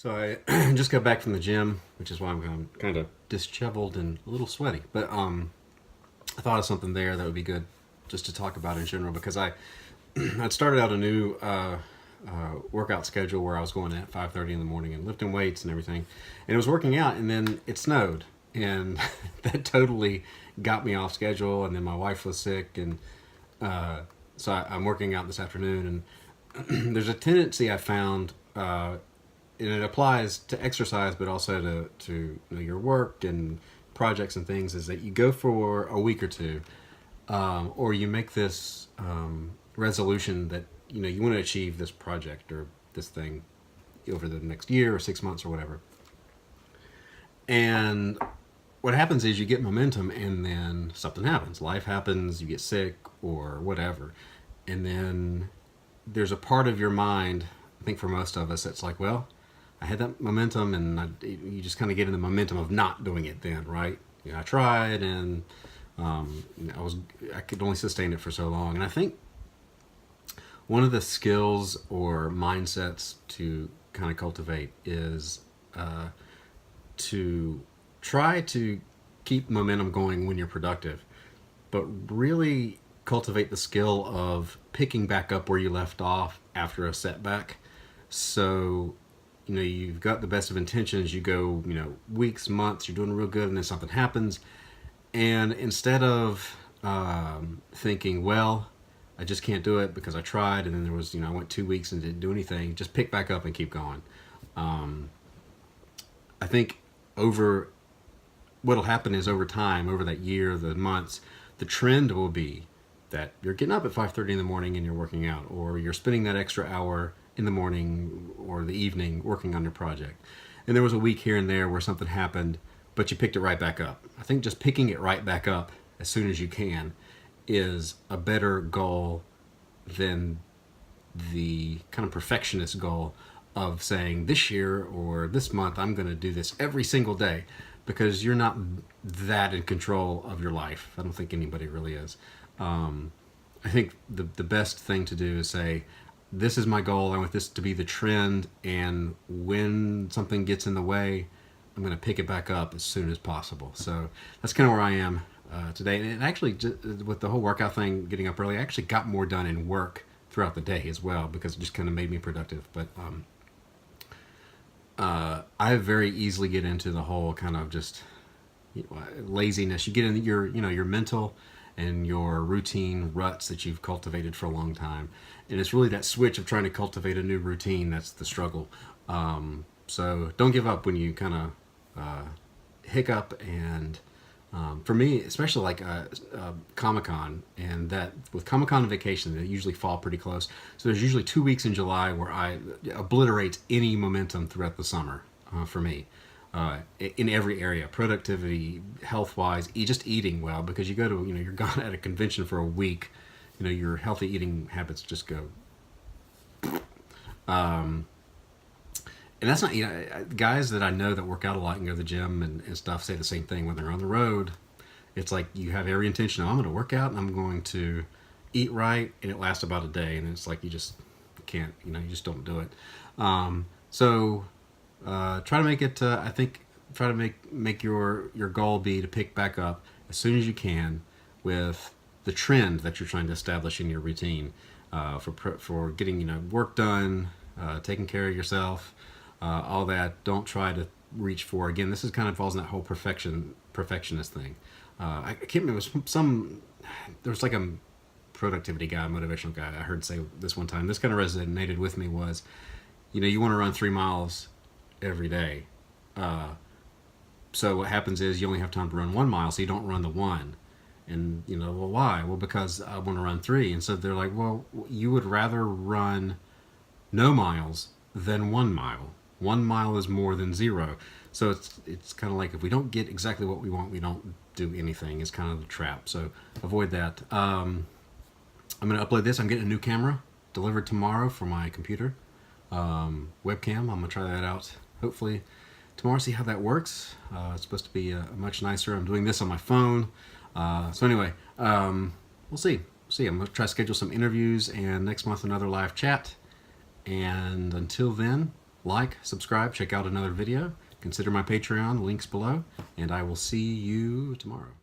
So I just got back from the gym, which is why I'm kind of disheveled and a little sweaty. But I thought of something there that would be good just to talk about in general because I'd started out a new workout schedule where I was going at 5:30 in the morning and lifting weights and everything, and it was working out. And then it snowed, and that totally got me off schedule. And then my wife was sick, and I'm working out this afternoon. And there's a tendency I found. And it applies to exercise, but also to your work and projects and things, is that you go for a week or two, or you make this resolution that you want to achieve this project or this thing over the next year or 6 months or whatever. And what happens is you get momentum, and then something happens. Life happens, you get sick or whatever, and then there's a part of your mind, I think for most of us, that's like, well, I had that momentum, and you just kind of get in the momentum of not doing it then, right? I tried, and I could only sustain it for so long. And I think one of the skills or mindsets to kind of cultivate is to try to keep momentum going when you're productive, but really cultivate the skill of picking back up where you left off after a setback. So you've got the best of intentions. You go, weeks, months, you're doing real good, and then something happens. And instead of thinking, well, I just can't do it because I tried, and then there was, I went 2 weeks and didn't do anything, just pick back up and keep going. I think what'll happen is over time, over that year, the months, the trend will be that you're getting up at 5:30 in the morning and you're working out, or you're spending that extra hour in the morning or the evening working on your project. And there was a week here and there where something happened, but you picked it right back up. I think just picking it right back up as soon as you can is a better goal than the kind of perfectionist goal of saying this year or this month I'm going to do this every single day, because you're not that in control of your life. I don't think anybody really is. I think the best thing to do is say, this is my goal. I want this to be the trend, and when something gets in the way, I'm going to pick it back up as soon as possible. So that's kind of where I am today. And actually, with the whole workout thing, getting up early, I actually got more done in work throughout the day as well, because it just kind of made me productive. But I very easily get into the whole kind of just laziness. You get in your mental and your routine ruts that you've cultivated for a long time. And it's really that switch of trying to cultivate a new routine that's the struggle. So don't give up when you kind of hiccup. And for me, especially like Comic-Con, and that with Comic-Con and vacation, they usually fall pretty close. So there's usually 2 weeks in July where I obliterate any momentum throughout the summer for me. In every area, productivity, health-wise, just eating well, because you go to, you're gone at a convention for a week, your healthy eating habits just go. And that's not, guys that I know that work out a lot and go to the gym and stuff say the same thing when they're on the road. It's like you have every intention, I'm going to work out and I'm going to eat right, and it lasts about a day, and it's like you just can't, you just don't do it. Try to make it. I think try to make your goal be to pick back up as soon as you can with the trend that you're trying to establish in your routine for getting work done, taking care of yourself, all that. Don't try to reach for, again, this is kind of falls in that whole perfectionist thing. I can't remember there was like a productivity guy, motivational guy, I heard say this one time. This kind of resonated with me. Was you want to run 3 miles every day. So what happens is you only have time to run 1 mile, so you don't run the 1. And well, why? Well, because I want to run 3. And so they're like, well, you would rather run no miles than 1 mile. 1 mile is more than 0. So it's kind of like, if we don't get exactly what we want, we don't do anything. It's kind of the trap. So avoid that. I'm going to upload this. I'm getting a new camera delivered tomorrow for my computer. Webcam. I'm going to try that out hopefully tomorrow, see how that works. It's supposed to be much nicer. I'm doing this on my phone. So anyway, we'll see. I'm going to try to schedule some interviews, and next month another live chat. And until then, like, subscribe, check out another video. Consider my Patreon, links below, and I will see you tomorrow.